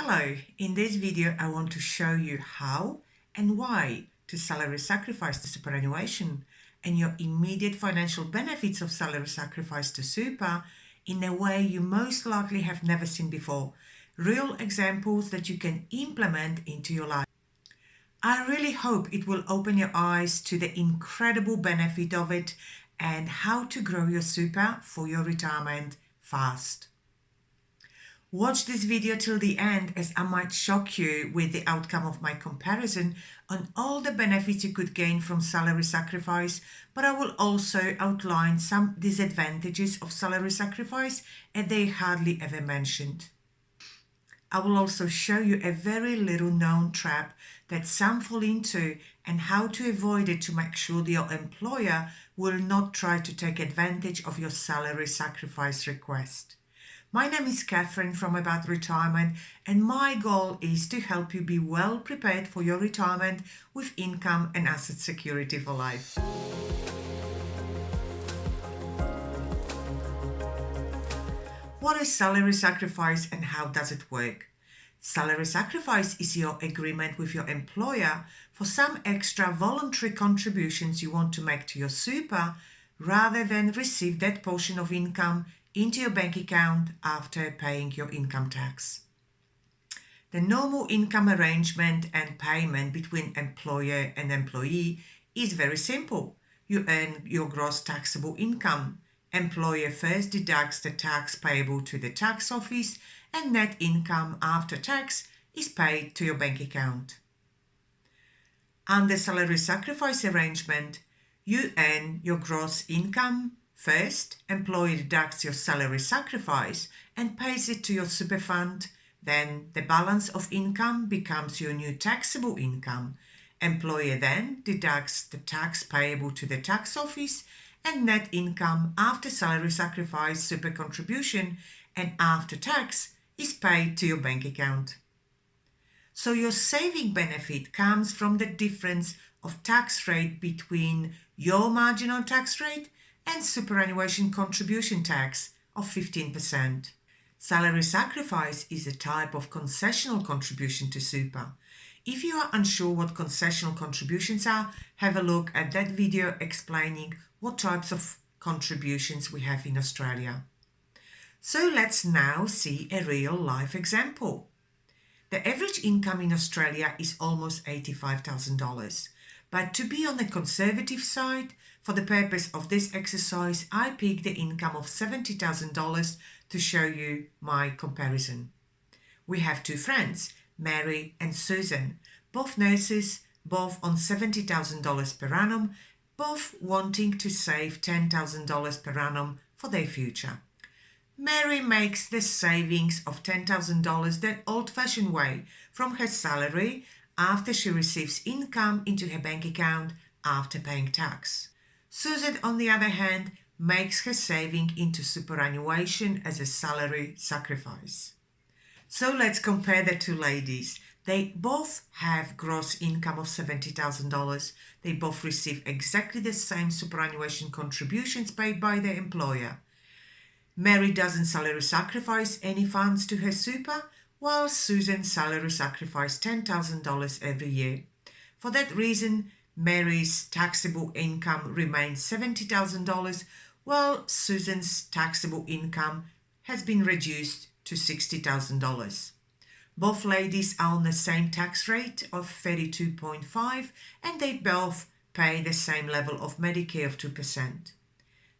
Hello, in this video I want to show you how and why to salary sacrifice to superannuation and your immediate financial benefits of salary sacrifice to super in a way you most likely have never seen before. Real examples that you can implement into your life. I really hope it will open your eyes to the incredible benefit of it and how to grow your super for your retirement fast. Watch this video till the end as I might shock you with the outcome of my comparison on all the benefits you could gain from salary sacrifice, but I will also outline some disadvantages of salary sacrifice and they hardly ever mentioned. I will also show you a very little known trap that some fall into and how to avoid it to make sure that your employer will not try to take advantage of your salary sacrifice request. My name is Katherine from About Retirement, and my goal is to help you be well prepared for your retirement with income and asset security for life. What is salary sacrifice and how does it work? Salary sacrifice is your agreement with your employer for some extra voluntary contributions you want to make to your super rather than receive that portion of income into your bank account after paying your income tax. The normal income arrangement and payment between employer and employee is very simple. You earn your gross taxable income. Employer first deducts the tax payable to the tax office and net income after tax is paid to your bank account. Under salary sacrifice arrangement, you earn your gross income. First, employer deducts your salary sacrifice and pays it to your super fund. Then the balance of income becomes your new taxable income. Employer then deducts the tax payable to the tax office and net income after salary sacrifice super contribution and after tax is paid to your bank account. So your saving benefit comes from the difference of tax rate between your marginal tax rate and superannuation contribution tax of 15%. Salary sacrifice is a type of concessional contribution to super. If you are unsure what concessional contributions are, have a look at that video explaining what types of contributions we have in Australia. So let's now see a real life example. The average income in Australia is almost $85,000. But to be on the conservative side, for the purpose of this exercise, I picked the income of $70,000 to show you my comparison. We have two friends, Mary and Susan, both nurses, both on $70,000 per annum, both wanting to save $10,000 per annum for their future. Mary makes the savings of $10,000 the old-fashioned way from her salary after she receives income into her bank account after paying tax. Susan, on the other hand, makes her saving into superannuation as a salary sacrifice. So let's compare the two ladies. They both have gross income of $70,000. They both receive exactly the same superannuation contributions paid by their employer. Mary doesn't salary sacrifice any funds to her super, while Susan salary sacrifices $10,000 every year. For that reason, Mary's taxable income remains $70,000, while Susan's taxable income has been reduced to $60,000. Both ladies are on the same tax rate of 32.5% and they both pay the same level of Medicare of 2%.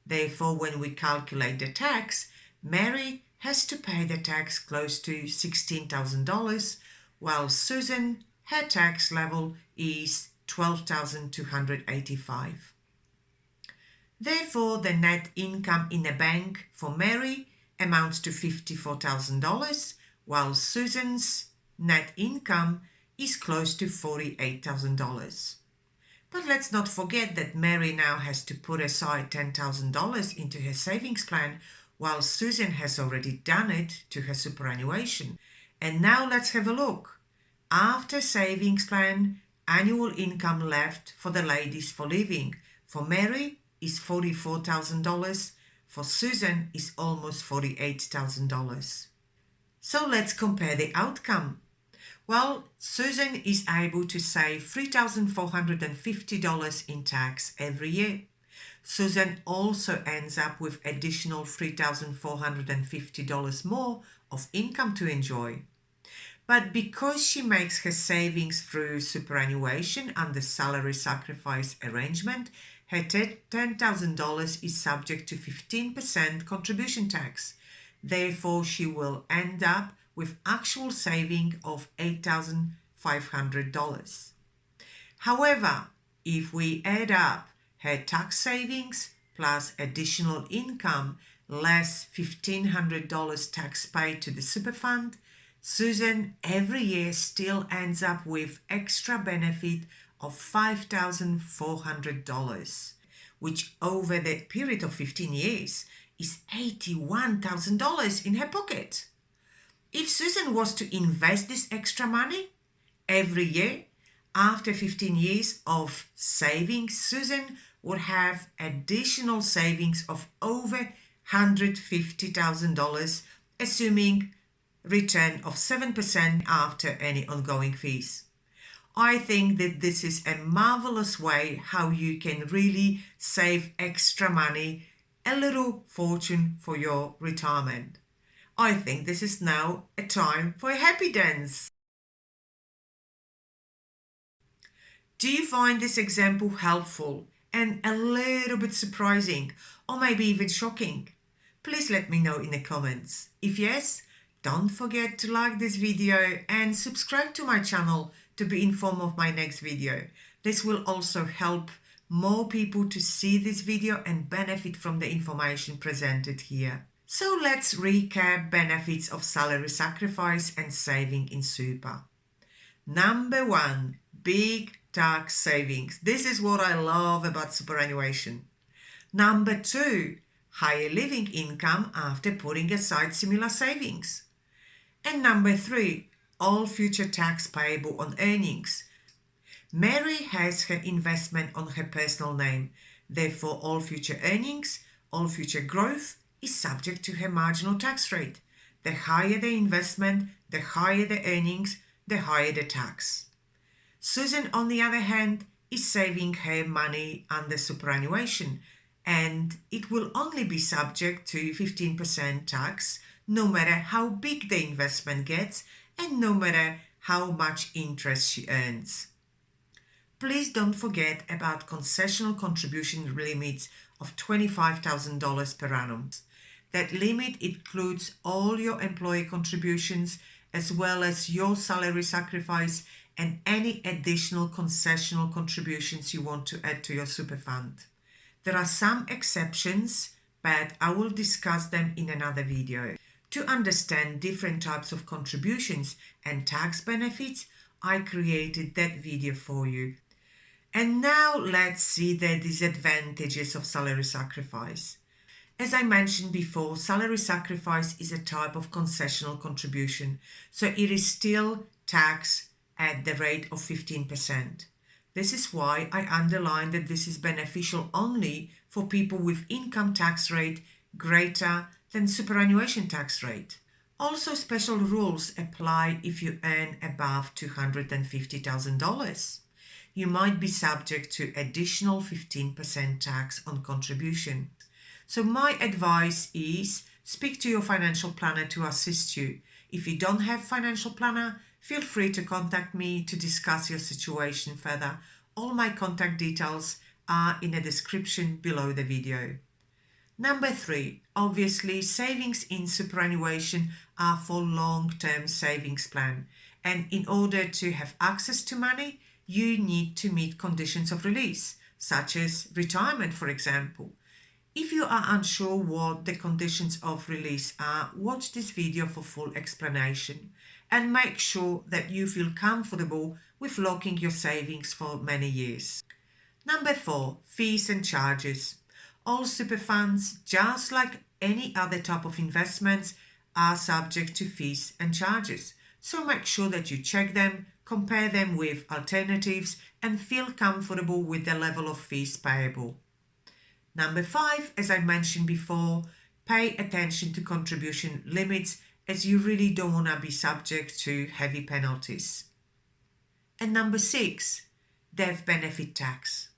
Therefore, when we calculate the tax, Mary has to pay the tax close to $16,000, while Susan, her tax level is $12,285. Therefore, the net income in the bank for Mary amounts to $54,000, while Susan's net income is close to $48,000. But let's not forget that Mary now has to put aside $10,000 into her savings plan, while Susan has already done it to her superannuation. And now let's have a look. After savings plan, annual income left for the ladies for living for Mary is $44,000, for Susan is almost $48,000. So let's compare the outcome. Well, Susan is able to save $3,450 in tax every year. Susan also ends up with additional $3,450 more of income to enjoy. But because she makes her savings through superannuation under salary sacrifice arrangement, her $10,000 is subject to 15% contribution tax. Therefore, she will end up with actual saving of $8,500. However, if we add up her tax savings plus additional income less $1,500 tax paid to the super fund, Susan every year still ends up with extra benefit of $5,400, which over the period of 15 years is $81,000 in her pocket. If Susan was to invest this extra money every year, after 15 years of savings, Susan would have additional savings of over $150,000, assuming return of 7% after any ongoing fees. I think that this is a marvelous way how you can really save extra money, a little fortune for your retirement. I think this is now a time for a happy dance. Do you find this example helpful and a little bit surprising or maybe even shocking? Please let me know in the comments. If yes, don't forget to like this video and subscribe to my channel to be informed of my next video. This will also help more people to see this video and benefit from the information presented here. So let's recap benefits of salary sacrifice and saving in super. Number 1, big tax savings. This is what I love about superannuation. Number 2, higher living income after putting aside similar savings. And number 3, all future tax payable on earnings. Mary has her investment on her personal name. Therefore, all future earnings, all future growth is subject to her marginal tax rate. The higher the investment, the higher the earnings, the higher the tax. Susan, on the other hand, is saving her money under superannuation, and it will only be subject to 15% tax no matter how big the investment gets and no matter how much interest she earns. Please don't forget about concessional contribution limits of $25,000 per annum. That limit includes all your employee contributions as well as your salary sacrifice and any additional concessional contributions you want to add to your super fund. There are some exceptions, but I will discuss them in another video. To understand different types of contributions and tax benefits, I created that video for you. And now let's see the disadvantages of salary sacrifice. As I mentioned before, salary sacrifice is a type of concessional contribution, so it is still taxed at the rate of 15%. This is why I underline that this is beneficial only for people with income tax rate greater than superannuation tax rate. Also, special rules apply if you earn above $250,000. You might be subject to additional 15% tax on contribution. So my advice is speak to your financial planner to assist you. If you don't have financial planner, feel free to contact me to discuss your situation further. All my contact details are in the description below the video. Number 3, obviously savings in superannuation are for long-term savings plan, and in order to have access to money, you need to meet conditions of release, such as retirement, for example. If you are unsure what the conditions of release are, watch this video for full explanation and make sure that you feel comfortable with locking your savings for many years. Number 4, fees and charges. All super funds, just like any other type of investments, are subject to fees and charges. So make sure that you check them, compare them with alternatives, and feel comfortable with the level of fees payable. Number 5, as I mentioned before, pay attention to contribution limits, as you really don't want to be subject to heavy penalties. And number 6, death benefit tax.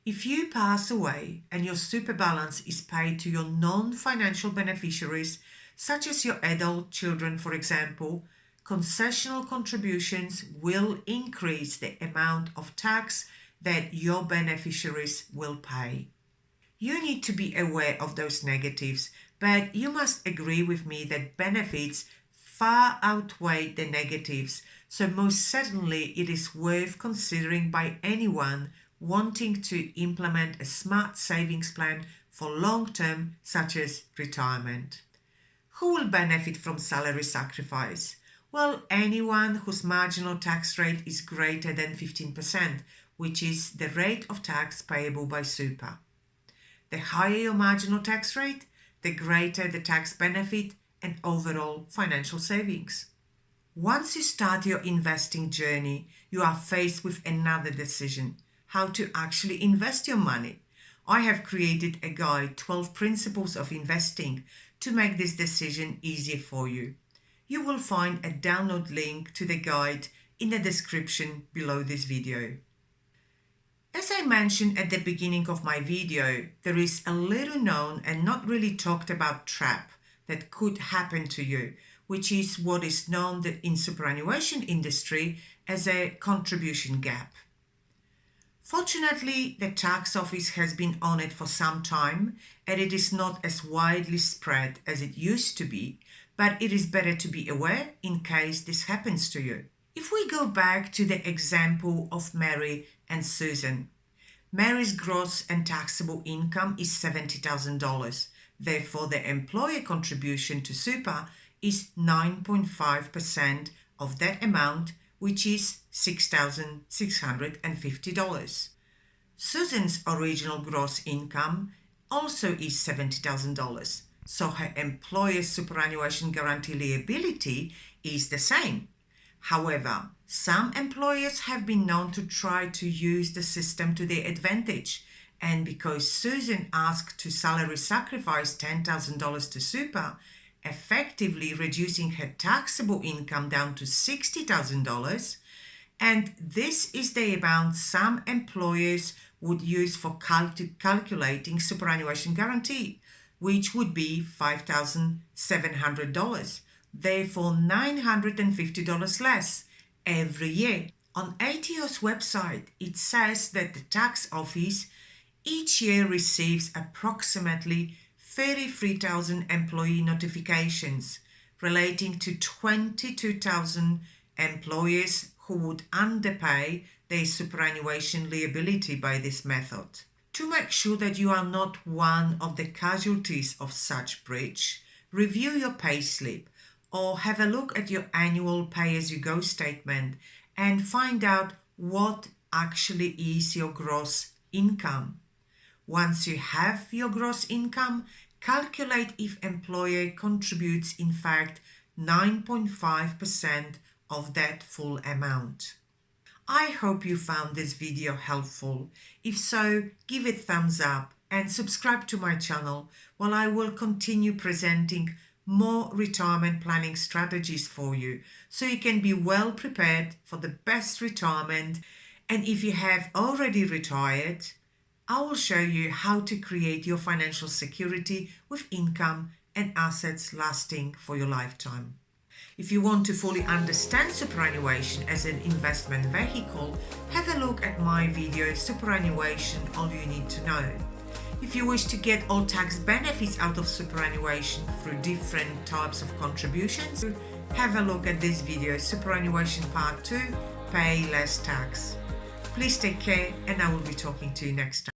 If you pass away and your super balance is paid to your non-financial beneficiaries, such as your adult children, for example, concessional contributions will increase the amount of tax that your beneficiaries will pay. You need to be aware of those negatives, but you must agree with me that benefits far outweigh the negatives, so most certainly it is worth considering by anyone wanting to implement a smart savings plan for long term, such as retirement. Who will benefit from salary sacrifice? Well, anyone whose marginal tax rate is greater than 15%, which is the rate of tax payable by super. The higher your marginal tax rate, the greater the tax benefit and overall financial savings. Once you start your investing journey, you are faced with another decision: how to actually invest your money. I have created a guide, 12 Principles of Investing, to make this decision easier for you. You will find a download link to the guide in the description below this video. As I mentioned at the beginning of my video, there is a little known and not really talked about trap that could happen to you, which is what is known in superannuation industry as a contribution gap. Fortunately, the tax office has been on it for some time and it is not as widely spread as it used to be, but it is better to be aware in case this happens to you. If we go back to the example of Mary and Susan, Mary's gross and taxable income is $70,000. Therefore, the employer contribution to super is 9.5% of that amount, which is $6,650. Susan's original gross income also is $70,000, so her employer's superannuation guarantee liability is the same. However, some employers have been known to try to use the system to their advantage, and because Susan asked to salary sacrifice $10,000 to super, effectively reducing her taxable income down to $60,000, and this is the amount some employers would use for calculating superannuation guarantee, which would be $5,700, therefore $950 less every year. On ATO's website, it says that the tax office each year receives approximately 33,000 employee notifications relating to 22,000 employers who would underpay their superannuation liability by this method. To make sure that you are not one of the casualties of such breach, review your payslip or have a look at your annual pay-as-you-go statement and find out what actually is your gross income. Once you have your gross income, calculate if employer contributes in fact 9.5% of that full amount. I hope you found this video helpful. If so, give it a thumbs up and subscribe to my channel while I will continue presenting more retirement planning strategies for you so you can be well prepared for the best retirement. And if you have already retired, I will show you how to create your financial security with income and assets lasting for your lifetime. If you want to fully understand superannuation as an investment vehicle, have a look at my video Superannuation, All You Need to Know. If you wish to get all tax benefits out of superannuation through different types of contributions, have a look at this video Superannuation Part 2, Pay Less Tax. Please take care and I will be talking to you next time.